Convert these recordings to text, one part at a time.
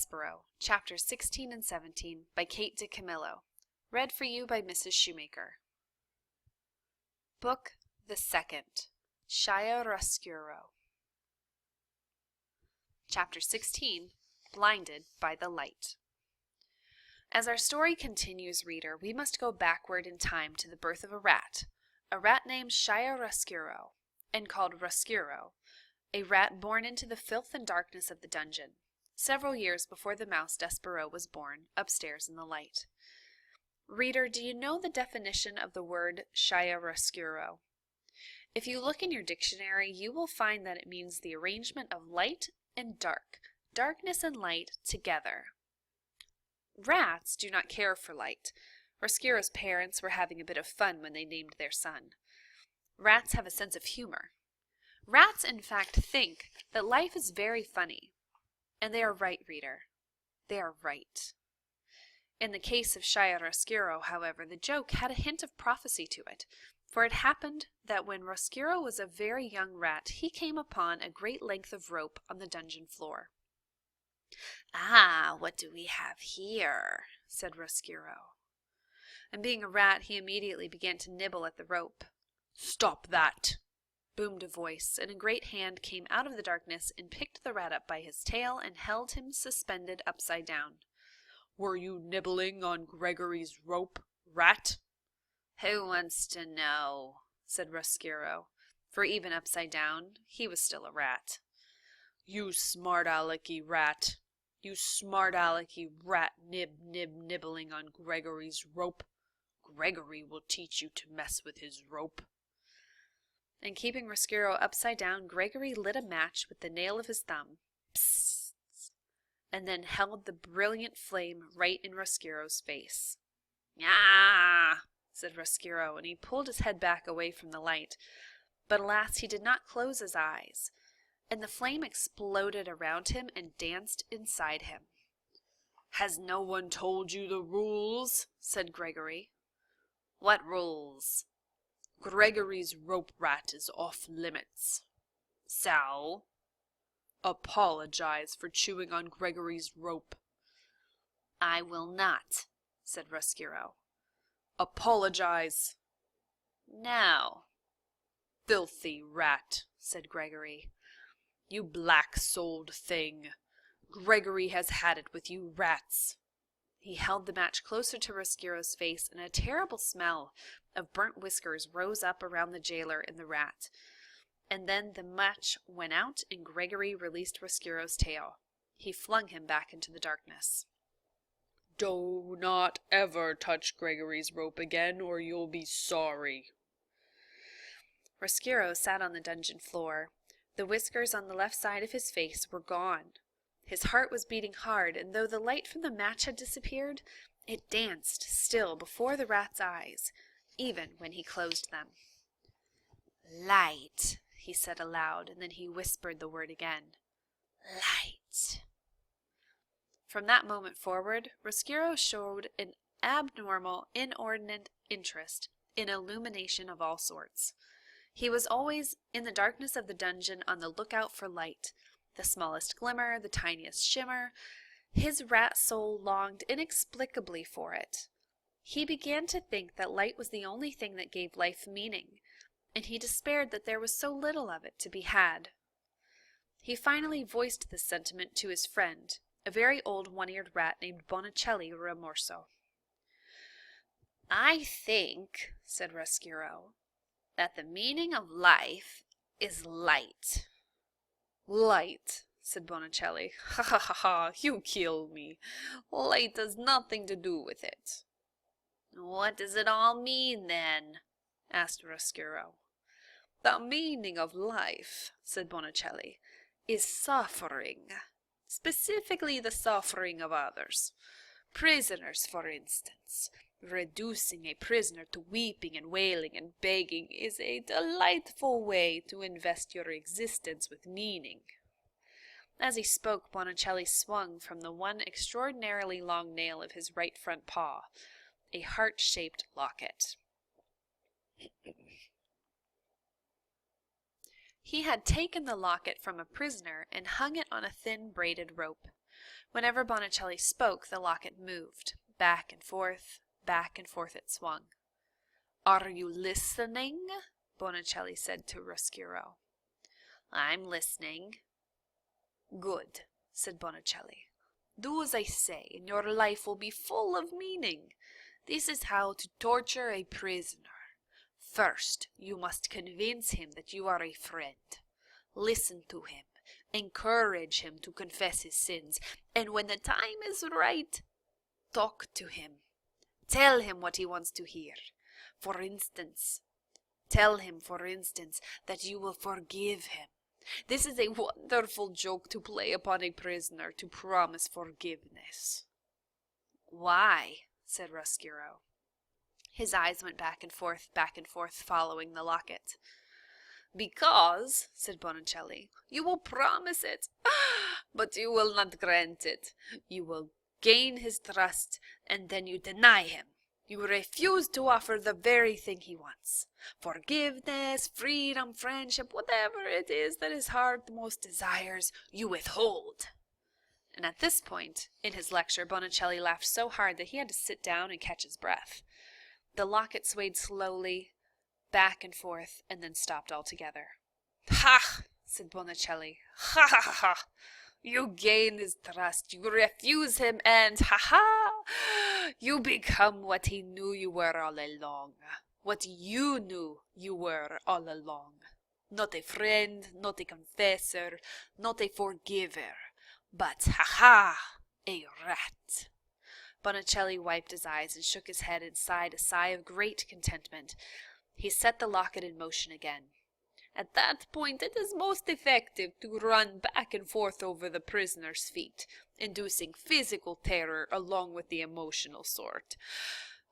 Despereaux, Chapters 16 and 17, by Kate DeCamillo. Read for you by Mrs. Shoemaker. Book the Second, Chiaroscuro. Chapter 16, Blinded by the Light. As our story continues, reader, we must go backward in time to the birth of a rat named Chiaroscuro, and called Roscuro, a rat born into the filth and darkness of the dungeon, several years before the mouse Despereaux was born, upstairs in the light. Reader, do you know the definition of the word chiaroscuro? If you look in your dictionary, you will find that it means the arrangement of light and dark, darkness and light together. Rats do not care for light. Roscuro's parents were having a bit of fun when they named their son. Rats have a sense of humor. Rats, in fact, think that life is very funny. And they are right, reader. They are right. In the case of Chiaroscuro, however, the joke had a hint of prophecy to it, for it happened that when Roscuro was a very young rat, he came upon a great length of rope on the dungeon floor. "Ah, what do we have here?" said Roscuro. And being a rat, he immediately began to nibble at the rope. "Stop that!" boomed a voice, and a great hand came out of the darkness and picked the rat up by his tail and held him suspended upside down. "Were you nibbling on Gregory's rope, rat?" "Who wants to know?" said Roscuro, for even upside down, he was still a rat. "You smart-alecky rat! You smart-alecky rat nibbling on Gregory's rope! Gregory will teach you to mess with his rope." And keeping Roscuro upside down, Gregory lit a match with the nail of his thumb, psst, and then held the brilliant flame right in Roscuro's face. "Ah!" said Roscuro, and he pulled his head back away from the light. But alas, he did not close his eyes, and the flame exploded around him and danced inside him. "Has no one told you the rules?" said Gregory. "What rules?" "Gregory's rope rat is off limits." "So?" "Apologize for chewing on Gregory's rope." "I will not," said Roscuro. "Apologize." "No." "Filthy rat," said Gregory. "You black-souled thing. Gregory has had it with you rats." He held the match closer to Roscuro's face, and a terrible smell of burnt whiskers rose up around the jailer and the rat. And then the match went out, and Gregory released Roscuro's tail. He flung him back into the darkness. "Do not ever touch Gregory's rope again, or you'll be sorry." Roscuro sat on the dungeon floor. The whiskers on the left side of his face were gone. His heart was beating hard, and though the light from the match had disappeared, it danced still before the rat's eyes, even when he closed them. "Light," he said aloud, and then he whispered the word again. "Light." From that moment forward, Roscuro showed an abnormal, inordinate interest in illumination of all sorts. He was always in the darkness of the dungeon on the lookout for light, the smallest glimmer, the tiniest shimmer. His rat soul longed inexplicably for it. He began to think that light was the only thing that gave life meaning, and he despaired that there was so little of it to be had. He finally voiced this sentiment to his friend, a very old one-eared rat named Bonicelli Ramorso. "I think," said Roscuro, "that the meaning of life is light." "Light," said Bonicelli. "Ha ha ha ha, you kill me. Light has nothing to do with it." "What does it all mean, then?" asked Roscuro. "The meaning of life," said Bonicelli, "is suffering. Specifically the suffering of others. Prisoners, for instance. Reducing a prisoner to weeping and wailing and begging is a delightful way to invest your existence with meaning." As he spoke, Bonicelli swung from the one extraordinarily long nail of his right front paw a heart-shaped locket. He had taken the locket from a prisoner and hung it on a thin braided rope. Whenever Bonicelli spoke, the locket moved. Back and forth it swung. "Are you listening?" Bonicelli said to Roscuro. "I'm listening." "Good," said Bonicelli. "Do as I say, and your life will be full of meaning. This is how to torture a prisoner. First, you must convince him that you are a friend. Listen to him. Encourage him to confess his sins, and when the time is right, talk to him. Tell him what he wants to hear. Tell him, for instance, that you will forgive him. This is a wonderful joke to play upon a prisoner, to promise forgiveness." "Why?" said Roscuro. His eyes went back and forth, following the locket. "Because," said Bonicelli, "you will promise it, but you will not grant it. You will gain his trust, and then you deny him. You refuse to offer the very thing he wants. Forgiveness, freedom, friendship, whatever it is that his heart most desires, you withhold." And at this point in his lecture, Bonicelli laughed so hard that he had to sit down and catch his breath. The locket swayed slowly back and forth, and then stopped altogether. "Ha!" said Bonicelli. "Ha ha ha ha! You gain his trust, you refuse him, and ha! You become what he knew you were all along. What you knew you were all along. Not a friend, not a confessor, not a forgiver, but a rat." Bonicelli wiped his eyes and shook his head and sighed a sigh of great contentment. He set the locket in motion again. "At that point it is most effective to run back and forth over the prisoner's feet, inducing physical terror along with the emotional sort.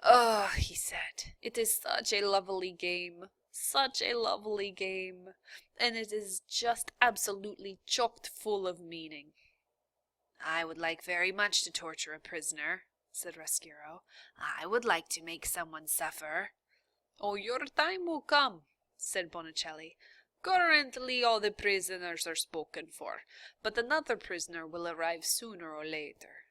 Oh," he said, "it is such a lovely game, and it is just absolutely chocked full of meaning." "I would like very much to torture a prisoner," said Roscuro. "I would like to make someone suffer." "Oh, your time will come," said Bonicelli. "Currently all the prisoners are spoken for, but another prisoner will arrive sooner or later."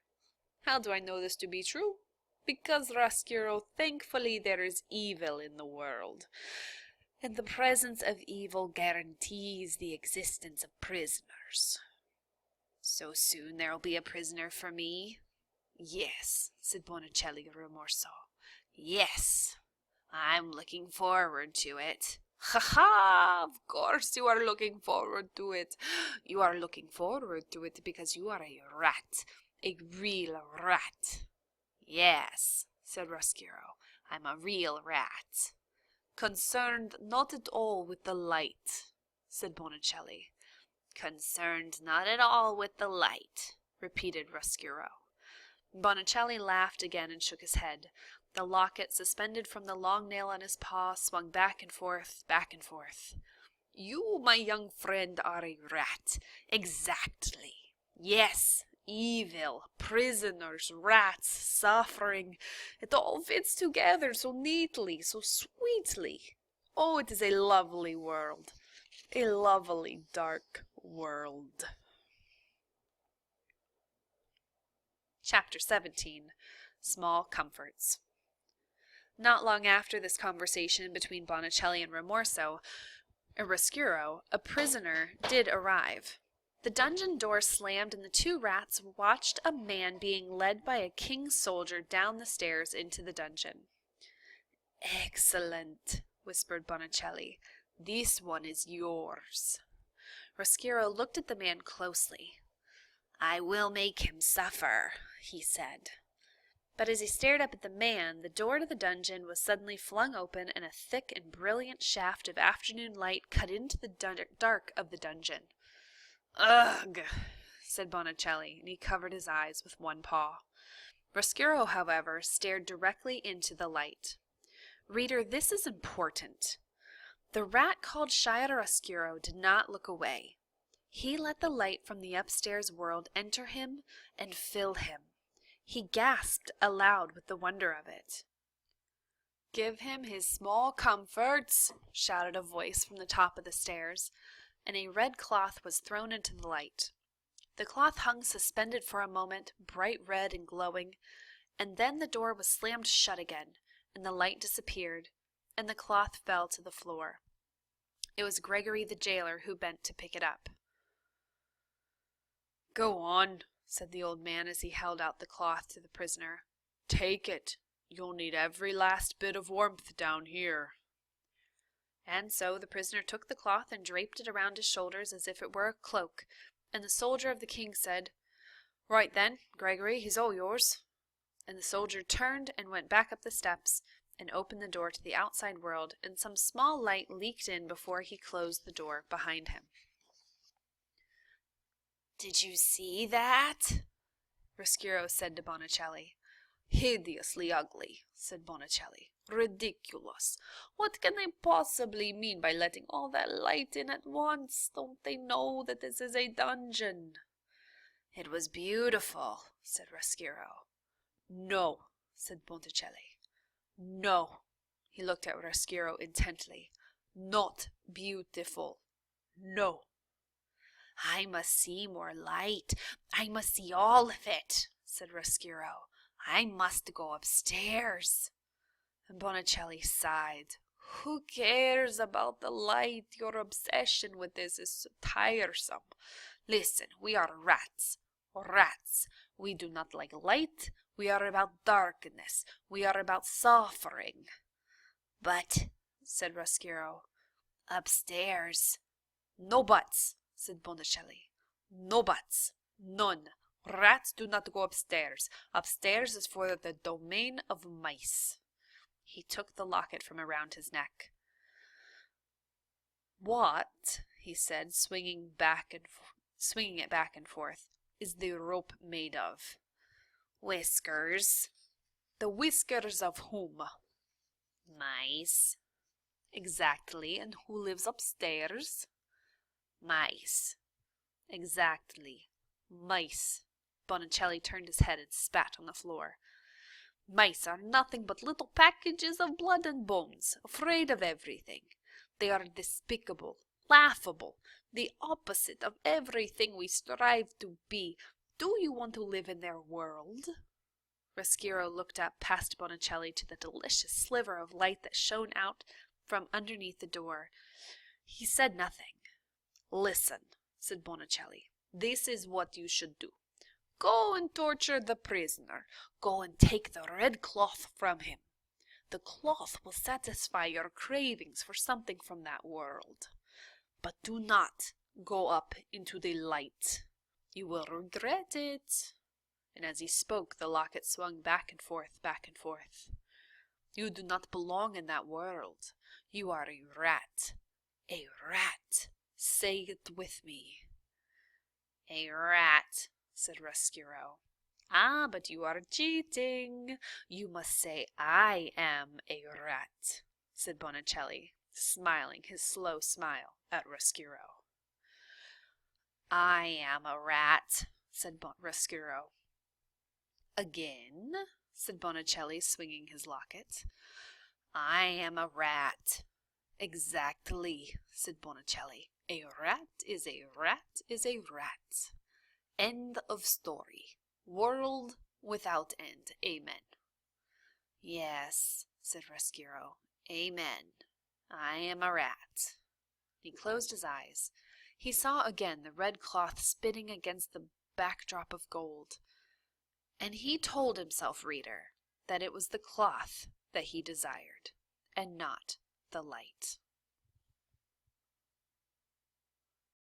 "How do I know this to be true?" "Because, Roscuro, thankfully there is evil in the world, and the presence of evil guarantees the existence of prisoners." "So soon there will be a prisoner for me?" "Yes," said Bonicelli remorso. "Yes. I'm looking forward to it." "Ha! Of course you are looking forward to it. You are looking forward to it because you are a rat, a real rat." "Yes," said Roscuro, "I'm a real rat." "Concerned not at all with the light," said Bonicelli. "Concerned not at all with the light," repeated Roscuro. Bonicelli laughed again and shook his head. The locket, suspended from the long nail on his paw, swung back and forth, "You, my young friend, are a rat. Exactly. Yes, evil, prisoners, rats, suffering. It all fits together so neatly, so sweetly. Oh, it is a lovely world. A lovely dark world." Chapter 17. Small Comforts. Not long after this conversation between Bonicelli and Roscuro, a prisoner did arrive. The dungeon door slammed, and the two rats watched a man being led by a king's soldier down the stairs into the dungeon. "Excellent," whispered Bonicelli. "This one is yours." Roscuro looked at the man closely. "I will make him suffer," he said. But as he stared up at the man, the door to the dungeon was suddenly flung open, and a thick and brilliant shaft of afternoon light cut into the dark of the dungeon. "Ugh!" said Bonicelli, and he covered his eyes with one paw. Roscuro, however, stared directly into the light. Reader, this is important. The rat called Chiaroscuro did not look away. He let the light from the upstairs world enter him and fill him. He gasped aloud with the wonder of it. "Give him his small comforts," shouted a voice from the top of the stairs, and a red cloth was thrown into the light. The cloth hung suspended for a moment, bright red and glowing, and then the door was slammed shut again, and the light disappeared, and the cloth fell to the floor. It was Gregory the jailer who bent to pick it up. "Go on," said the old man as he held out the cloth to the prisoner. "Take it. You'll need every last bit of warmth down here." And so the prisoner took the cloth and draped it around his shoulders as if it were a cloak, and the soldier of the king said, "Right then, Gregory, he's all yours." And the soldier turned and went back up the steps and opened the door to the outside world, and some small light leaked in before he closed the door behind him. "Did you see that?" Roscuro said to Bonicelli. "Hideously ugly," said Bonicelli. "Ridiculous. What can they possibly mean by letting all that light in at once? Don't they know that this is a dungeon?" "It was beautiful," said Roscuro. "No," said Bonicelli. "No." He looked at Roscuro intently. "Not beautiful. No." "I must see more light. I must see all of it," said Roscuro. "I must go upstairs." And Bonicelli sighed. "Who cares about the light? Your obsession with this is so tiresome. Listen, we are rats. Rats. We do not like light. We are about darkness. We are about suffering." "But," said Roscuro, "upstairs." "No buts," said Bonicelli. "No buts. None. Rats do not go upstairs. Upstairs is for the domain of mice." He took the locket from around his neck. "What," he said, swinging it back and forth, "is the rope made of?" "Whiskers." "The whiskers of whom?" "Mice." "Exactly. And who lives upstairs?" "Mice." "Exactly. Mice." Bonicelli turned his head and spat on the floor. "Mice are nothing but little packages of blood and bones, afraid of everything. They are despicable, laughable, the opposite of everything we strive to be. Do you want to live in their world?" Roscuro looked up past Bonicelli to the delicious sliver of light that shone out from underneath the door. He said nothing. "Listen," said Bonicelli. "This is what you should do. Go and torture the prisoner. Go and take the red cloth from him. The cloth will satisfy your cravings for something from that world. But do not go up into the light. You will regret it." And as he spoke, the locket swung back and forth, back and forth. "You do not belong in that world. You are a rat. A rat. Say it with me." "A rat," said Roscuro. "Ah, but you are cheating. You must say, 'I am a rat,'" said Bonicelli, smiling his slow smile at Roscuro. "I am a rat," said Roscuro. "Again?" said Bonicelli, swinging his locket. "I am a rat." "Exactly," said Bonicelli. "A rat is a rat is a rat. End of story. World without end. Amen." "Yes," said Roscuro. "Amen. I am a rat." He closed his eyes. He saw again the red cloth spinning against the backdrop of gold. And he told himself, reader, that it was the cloth that he desired, and not the light.